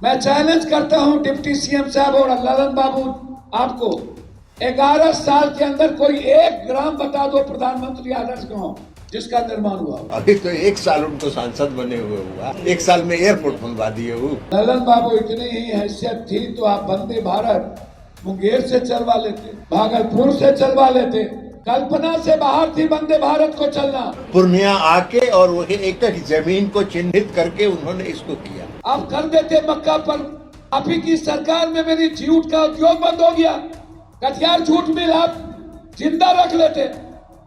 मैं चैलेंज करता हूं डिप्टी सीएम साहब और ललन बाबू आपको, 11 साल के अंदर कोई एक ग्राम बता दो प्रधानमंत्री आदर्श गांव जिसका निर्माण हुआ। अभी तो 1 साल उनको सांसद बने हुए हुआ, 1 साल में एयरपोर्ट बनवा दिए हो। ललन बाबू इतनी ही हैसियत थी तो आप वंदे भारत मुंगेर से चलवा लेते, भागलपुर से चलवा लेते, कल्पना से बाहर थी वंदे भारत को चलना। पूर्णिया आके और वही एकड़ जमीन को चिन्हित करके उन्होंने इसको किया। आप कर देते मक्का पर। आप ही की सरकार में मेरी झूठ का उद्योग बंद हो गया, कटियार झूठ मिल आप जिंदा रख लेते।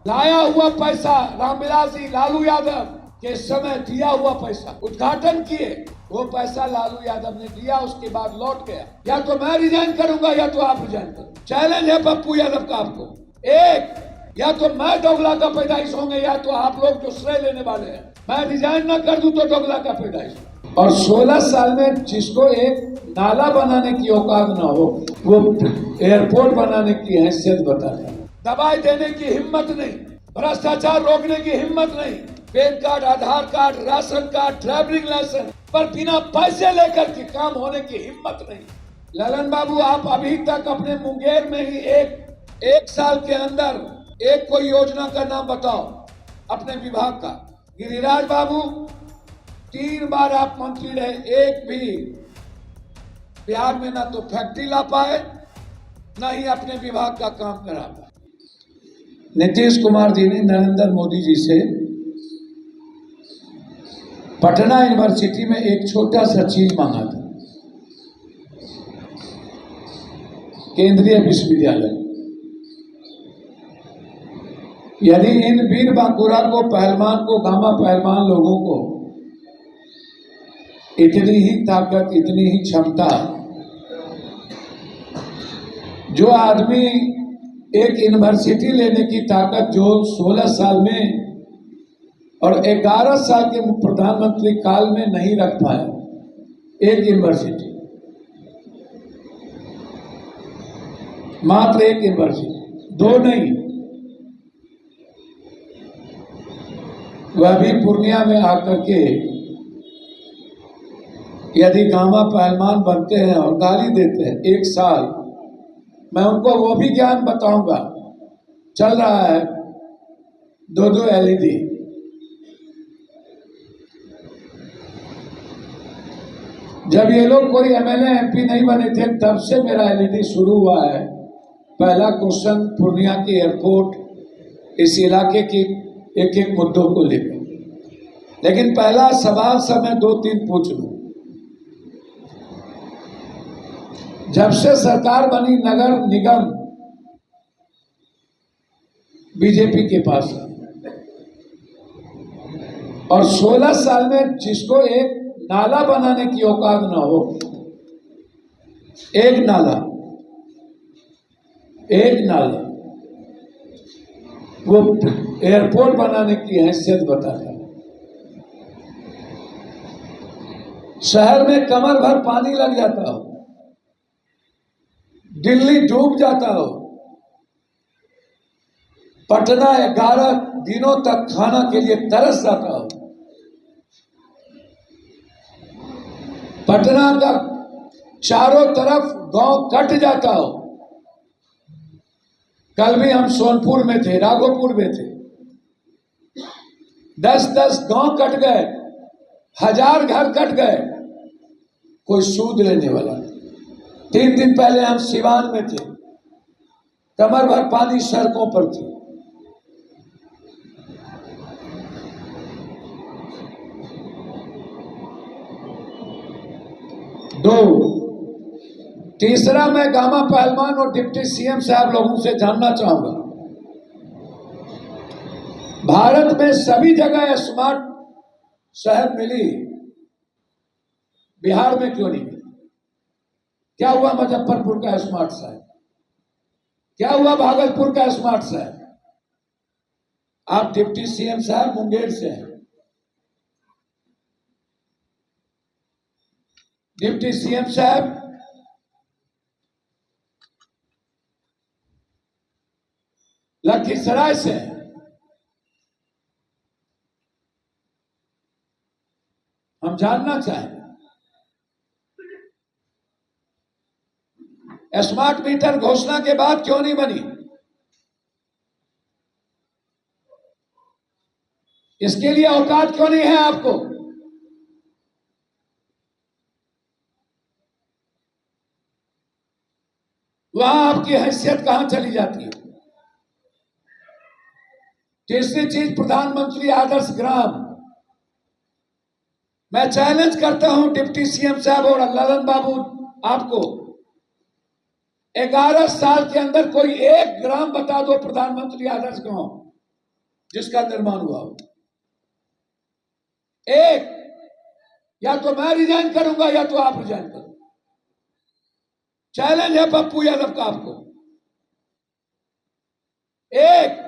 लाया हुआ पैसा रामविलास जी लालू यादव के समय दिया हुआ पैसा उद्घाटन किए, वो पैसा लालू यादव ने दिया, उसके बाद लौट गया। या तो मैं रिजाइन करूंगा या तो आप रिजाइन करो। चैलेंज है पप्पू यादव का आपको, एक या तो मैं दोगला का पैदाइश होंगे या तो आप लोग जो श्रेय लेने वाले हैं। मैं रिजाइन न कर दूं तो दोगला का पैदाइश। और 16 साल में जिसको एक नाला बनाने की औकात ना हो, वो एयरपोर्ट बनाने की हैसियत बताता है। दवाई देने की हिम्मत नहीं, भ्रष्टाचार रोकने की हिम्मत नहीं, PAN card, Aadhaar card, ration card, driving licence पर बिना पैसे लेकर के काम होने की हिम्मत नहीं। ललन बाबू, आप अभी तक अपने मुंगेर में ही एक साल के अंदर एक कोई योजना का नाम बताओ अपने विभाग का। गिरिराज बाबू, 3 बार आप मंत्री रहे, एक भी बिहार में ना तो फैक्ट्री ला पाए ना ही अपने विभाग का काम करा पाए। नीतीश कुमार जी ने नरेंद्र मोदी जी से पटना यूनिवर्सिटी में एक छोटा सा चीज मांगा था, केंद्रीय विश्वविद्यालय। यदि इन वीर बांकुरा को, पहलवान को, गामा पहलवान लोगों को इतनी ही ताकत, इतनी ही क्षमता, जो आदमी एक यूनिवर्सिटी लेने की ताकत जो 16 साल में और 11 साल के प्रधानमंत्री काल में नहीं रख पाया, एक यूनिवर्सिटी, मात्र एक यूनिवर्सिटी, 2 नहीं, वह भी पूर्णिया में आकर के यदि गामा पहलवान बनते हैं और गाली देते हैं 1 साल, मैं उनको वो भी ज्ञान बताऊंगा। चल रहा है 2-2 LED, जब ये लोग कोई MLA MP नहीं बने थे तब से मेरा LED शुरू हुआ है। पहला क्वेश्चन पूर्णिया के एयरपोर्ट, इस इलाके की एक मुद्दों को लेकर, लेकिन पहला सवाल सब मैं 2-3 पूछ लूं। जब से सरकार बनी नगर निगम बीजेपी के पास, और 16 साल में जिसको एक नाला बनाने की औकात ना हो, एक नाला वो एयरपोर्ट बनाने की हैसियत बताता है। शहर में कमर भर पानी लग जाता हो, दिल्ली डूब जाता हो, पटना 11 दिनों तक खाना के लिए तरस जाता हो, पटना का चारों तरफ गांव कट जाता हो। कल भी हम सोनपुर में थे, राघोपुर में थे, 10-10 गांव कट गए, 1000 घर कट गए, कोई सूद लेने वाला नहीं। 3 दिन पहले हम सिवान में थे, कमर भर पानी सड़कों पर थी। दो, तीसरा, मैं गामा पहलवान और डिप्टी सीएम साहब लोगों से जानना चाहूंगा, भारत में सभी जगह स्मार्ट शहर मिली, बिहार में क्यों नहीं मिली? क्या हुआ मुजफ्फरपुर का स्मार्ट शहर? क्या हुआ भागलपुर का स्मार्ट शहर? आप डिप्टी सीएम साहब मुंगेर से हैं, डिप्टी सीएम साहब लखीसराय से हैं, हम जानना चाहेंगे स्मार्ट मीटर घोषणा के बाद क्यों नहीं बनी? इसके लिए औकात क्यों नहीं है आपको? वहां आपकी हैसियत कहां चली जाती है? तीसरी चीज, प्रधानमंत्री आदर्श ग्राम। मैं चैलेंज करता हूं डिप्टी सीएम साहब और ललन बाबू आपको, 11 साल के अंदर कोई एक ग्राम बता दो प्रधानमंत्री आदर्श गांव जिसका निर्माण हुआ हो। एक, या तो मैं रिजाइन करूंगा या तो आप रिजाइन करो। चैलेंज है पप्पू यादव का आपको। एक,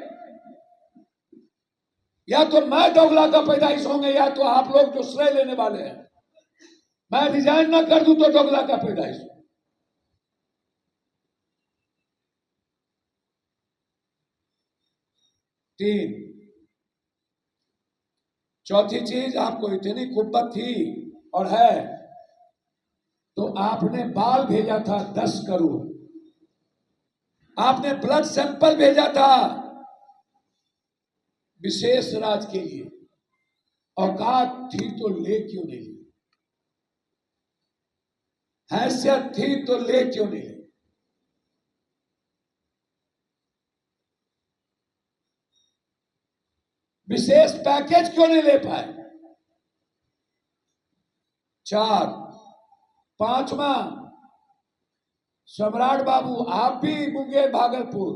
या तो मैं दोगला का पैदाइश होंगे या तो आप लोग जो श्रेय लेने वाले हैं। मैं रिजाइन ना कर दूं तो दोगला का पैदाइश। तीन, चौथी चीज, आपको इतनी कुब्बत थी और है तो आपने बाल भेजा था 10 करोड़, आपने ब्लड सैंपल भेजा था विशेष राज के लिए। औकात थी तो ले क्यों नहीं ली? हैसियत थी तो ले क्यों नहीं ली? विशेष पैकेज क्यों नहीं ले पाए? 4, 5वां, सम्राट बाबू आप भी मुंगेर भागलपुर,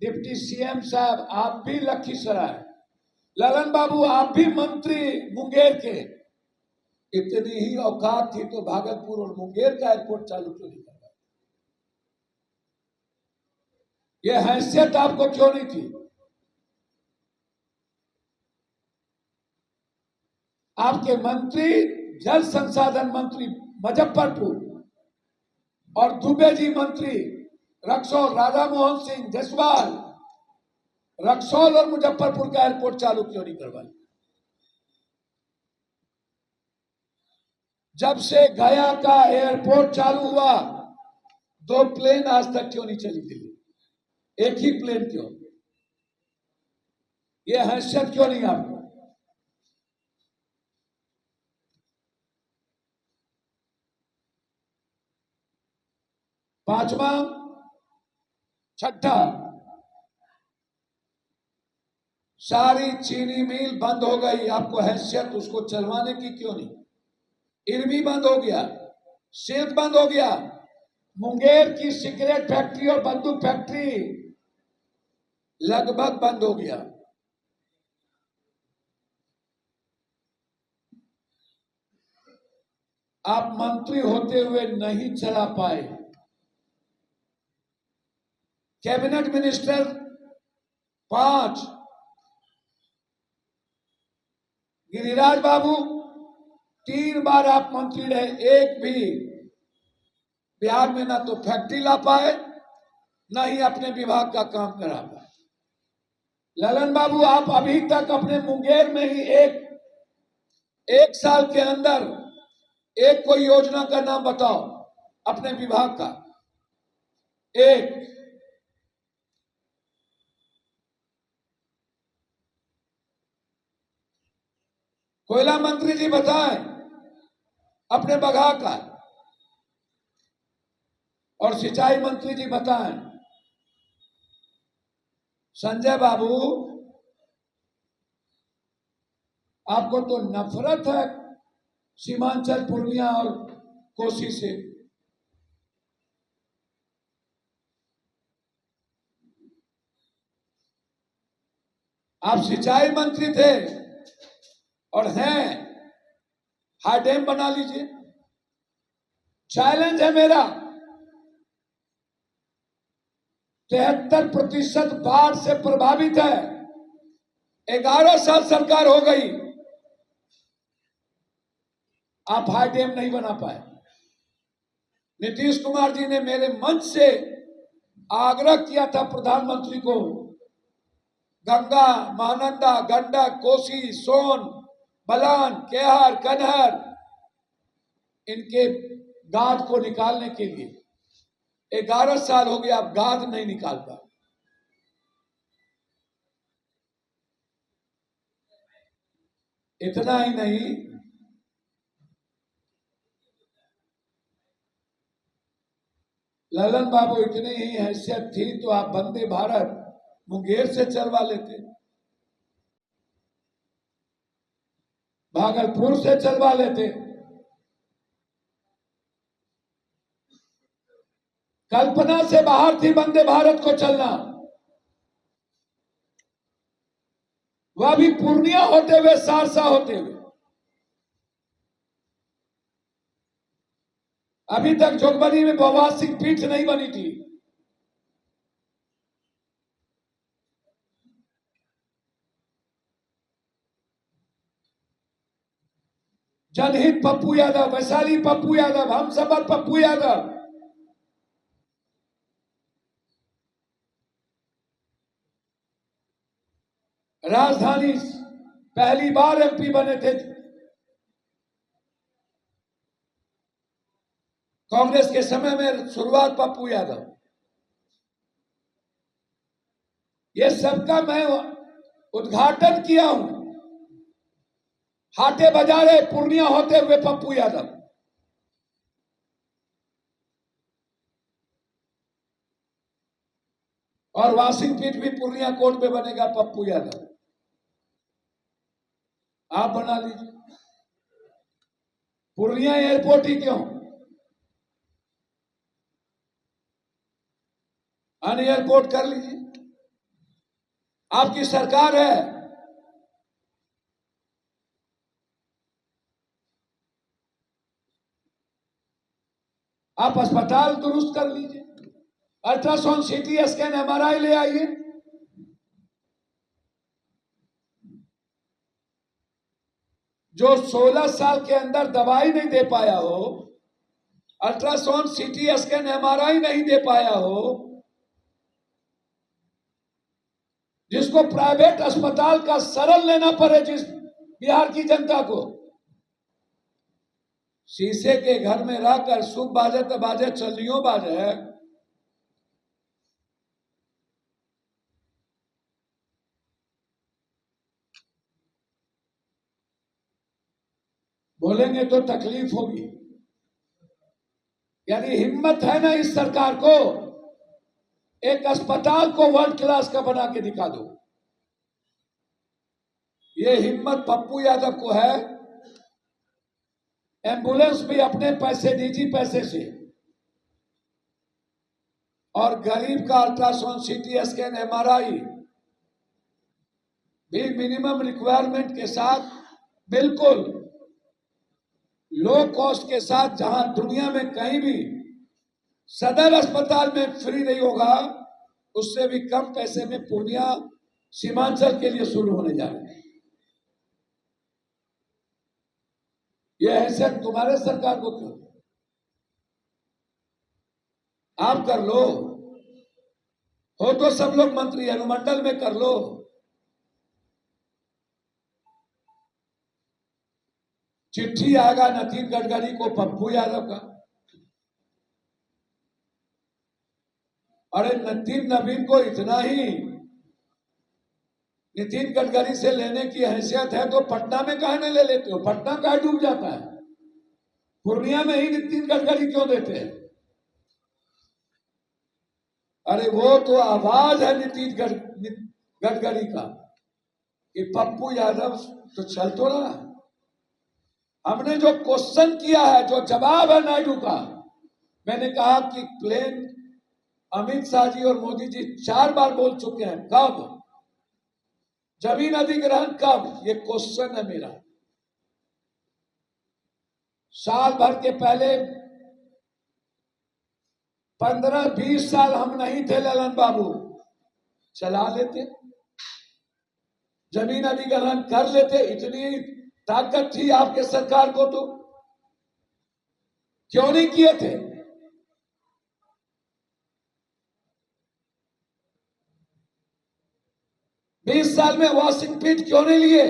डिप्टी सीएम साहब आप भी लखीसराय, ललन बाबू आप भी मंत्री मुंगेर के। इतनी ही औकात थी तो भागलपुर और मुंगेर का एयरपोर्ट चालू क्यों नहीं करवाया? यह हैसियत आपको क्यों नहीं थी? आपके मंत्री, जल संसाधन मंत्री मुजफ्फरपुर और दुबे जी मंत्री रक्सौल, राधा मोहन सिंह जसवाल, रक्सौल और मुजफ्फरपुर का एयरपोर्ट चालू क्यों नहीं करवाया? जब से गया का एयरपोर्ट चालू हुआ 2 प्लेन आज तक क्यों नहीं चली दिल्ली? एक ही प्लेन क्यों? यह हैसियत क्यों नहीं आपको? 5वां, 6ठा, सारी चीनी मिल बंद हो गई। आपको हैसियत उसको चलवाने की क्यों नहीं? इरमी बंद हो गया, सेब बंद हो गया, मुंगेर की सिगरेट फैक्ट्री और बंदूक फैक्ट्री लगभग बंद हो गया। आप मंत्री होते हुए नहीं चला पाए। कैबिनेट मिनिस्टर 5, गिरिराज बाबू 3 बार आप मंत्री रहे, एक भी बिहार में ना तो फैक्ट्री ला पाए ना ही अपने विभाग का काम करा पाए। ललन बाबू आप अभी तक अपने मुंगेर में ही एक साल के अंदर एक कोई योजना का नाम बताओ अपने विभाग का। एक, कोयला मंत्री जी बताएं अपने बघा का, और सिंचाई मंत्री जी बताएं। संजय बाबू आपको तो नफरत है सीमांचल, पूर्णिया और कोसी से। आप सिंचाई मंत्री थे और हैं, हाई डैम बना लीजिए। चैलेंज है मेरा, 73% बाढ़ से प्रभावित है। 11 साल सरकार हो गई, आप हाई डैम नहीं बना पाए। नीतीश कुमार जी ने मेरे मंच से आग्रह किया था प्रधानमंत्री को, गंगा, महानंदा, गंडक, कोसी, सोन, बलान, केहर, कनहर, इनके गाद को निकालने के लिए 11 साल हो गया, आप गाद नहीं निकाल पाए। इतना ही नहीं, ललन बाबू इतनी ही हैसियत थी तो आप वंदे भारत मुंगेर से चलवा लेते, भागलपुर से चलवा लेते। कल्पना से बाहर थी वंदे भारत को चलना, वह भी पूर्णिया होते हुए, सहरसा होते हुए। अभी तक जोगबनी में बहुवार्षिक पीठ नहीं बनी थी। जनहित पप्पू यादव, वैशाली पप्पू यादव, हमसफर पप्पू यादव, राजधानी पहली बार एमपी बने थे कांग्रेस के समय में, शुरुआत पप्पू यादव। ये सबका मैं उद्घाटन किया हूं। हाटे बाजारे पूर्णिया होते हुए पप्पू यादव, और वाशिंग पीठ भी पूर्णिया कोर्ट में बनेगा पप्पू यादव। आप बना लीजिए। पूर्णिया एयरपोर्ट ही क्यों, अन एयरपोर्ट कर लीजिए। आपकी सरकार है, आप अस्पताल दुरुस्त कर लीजिए, अल्ट्रासाउंड, सीटी स्कैन, एमआरआई ले आइए। जो 16 साल के अंदर दवाई नहीं दे पाया हो, अल्ट्रासाउंड, सीटी स्कैन, एमआरआई नहीं दे पाया हो, जिसको प्राइवेट अस्पताल का शरण लेना पड़े, जिस बिहार की जनता को, शीशे के घर में रहकर सुख बाजे तो बाजे, चलियो बाजे, बोलेंगे तो तकलीफ होगी। यानी हिम्मत है ना इस सरकार को, एक अस्पताल को वर्ल्ड क्लास का बना के दिखा दो। ये हिम्मत पप्पू यादव को है। एम्बुलेंस भी अपने पैसे, निजी पैसे से, और गरीब का अल्ट्रासाउंड, सीटी स्कैन, एमआरआई भी मिनिमम रिक्वायरमेंट के साथ, बिल्कुल लो कॉस्ट के साथ, जहां दुनिया में कहीं भी सदर अस्पताल में फ्री नहीं होगा, उससे भी कम पैसे में पूर्णिया सीमांचल के लिए शुरू होने जा रहे हैं। यह हैसियत तुम्हारे सरकार को क्यों, आप कर लो, हो तो सब लोग मंत्री अनुमंडल में कर लो। चिट्ठी आएगा नितिन गडकरी को, पप्पू यादव का, अरे नितिन नवीन को इतना ही नितिन गडकरी से लेने की हैसियत है तो पटना में काहे नहीं ले लेते हो? पटना काहे डूब जाता है? पूर्णिया में ही नितिन गडकरी क्यों देते हैं? अरे वो तो आवाज है नितिन गडकरी का कि पप्पू यादव तो चल तो रहा है। हमने जो क्वेश्चन किया है, जो जवाब है नायडू का, मैंने कहा कि प्लेन अमित शाह जी और मोदी जी 4 बार बोल चुके हैं, कब जमीन अधिग्रहण, कब, ये क्वेश्चन है मेरा। साल भर के पहले 15-20 साल हम नहीं थे ललन बाबू, चला लेते, जमीन अधिग्रहण कर लेते, इतनी ताकत थी आपके सरकार को, तो क्यों नहीं किए थे? बीस साल में वाशिंग पीठ क्यों नहीं लिए?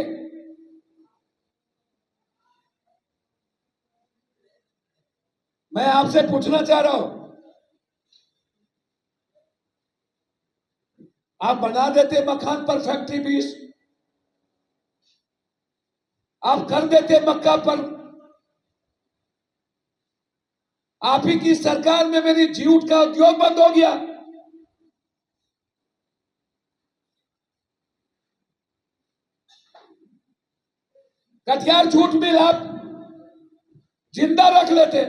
मैं आपसे पूछना चाह रहा हूं, आप बना देते मखान पर फैक्ट्री 20, आप कर देते मक्का पर। आप ही की सरकार में मेरी जूट का उद्योग बंद हो गया। कटिहार जूट मिल आप जिंदा रख लेते,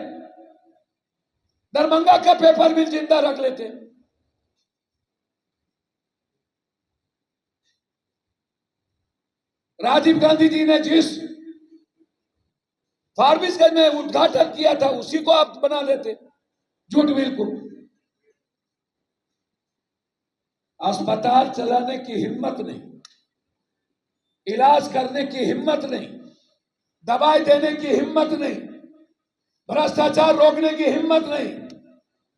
दरभंगा का पेपर मिल जिंदा रख लेते। राजीव गांधी जी ने जिस फारबिसगंज में उद्घाटन किया था उसी को आप बना लेते, जूट मिल को। अस्पताल चलाने की हिम्मत नहीं, इलाज करने की हिम्मत नहीं, दवाई देने की हिम्मत नहीं, भ्रष्टाचार रोकने की हिम्मत नहीं,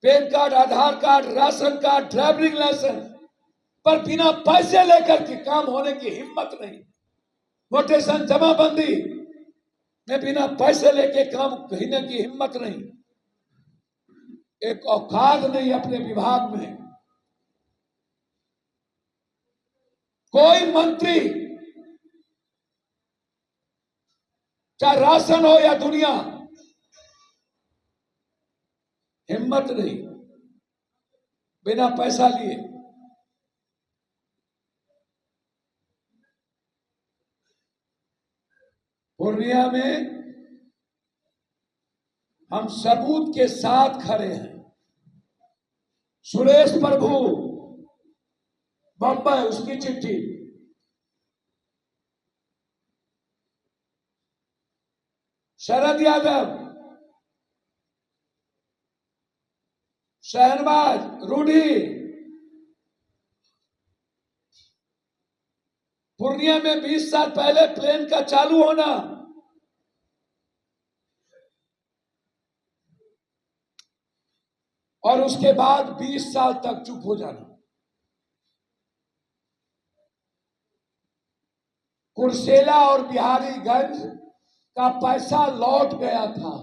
PAN card, Aadhaar card, ration card, driving licence पर बिना पैसे लेकर के काम होने की हिम्मत नहीं, मोटेशन जमाबंदी में बिना पैसे लेके काम कहने की हिम्मत नहीं, एक औकात नहीं अपने विभाग में। कोई मंत्री चाहे राशन हो या दुनिया, हिम्मत नहीं बिना पैसा लिए। पूर्णिया में हम सबूत के साथ खड़े हैं। सुरेश प्रभु बंबई, उसकी चिट्ठी, शरद यादव, शहनवाज, रूडी, पूर्णिया में 20 साल पहले प्लेन का चालू होना, और उसके बाद 20 साल तक चुप हो जाना। कुर्सेला और बिहारीगंज का पैसा लौट गया था,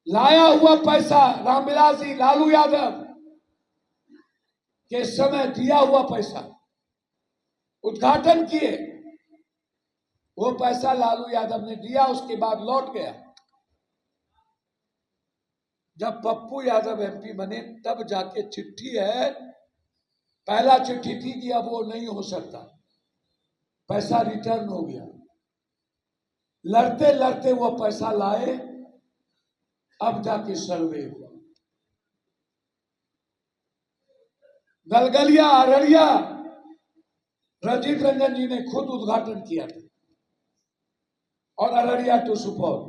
लाया हुआ पैसा रामविलास जी, लालू यादव के समय दिया हुआ पैसा, उद्घाटन किए, वो पैसा लालू यादव ने दिया, उसके बाद लौट गया। जब पप्पू यादव एमपी बने तब जाके चिट्ठी है, पहला चिट्ठी थी कि अब वो नहीं हो सकता, पैसा रिटर्न हो गया। लड़ते लड़ते वो पैसा लाए, अब जाके सर्वे हुआ। गलगलिया, अररिया, रंजीत रंजन जी ने खुद उद्घाटन किया था, और अररिया टू सुपौल।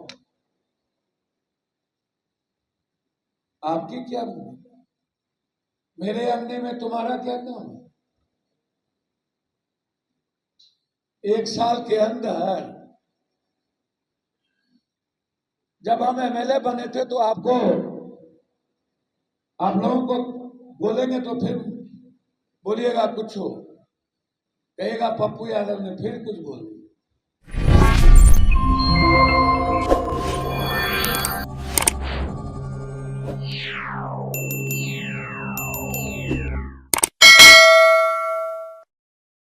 आपकी क्या, मेरे अंगने में तुम्हारा क्या काम है? 1 साल के अंदर जब हम एमएलए बने थे तो आपको, आप लोगों को बोलेंगे तो फिर बोलिएगा कुछ हो, कहेगा पप्पू यादव ने फिर कुछ बोल दिया।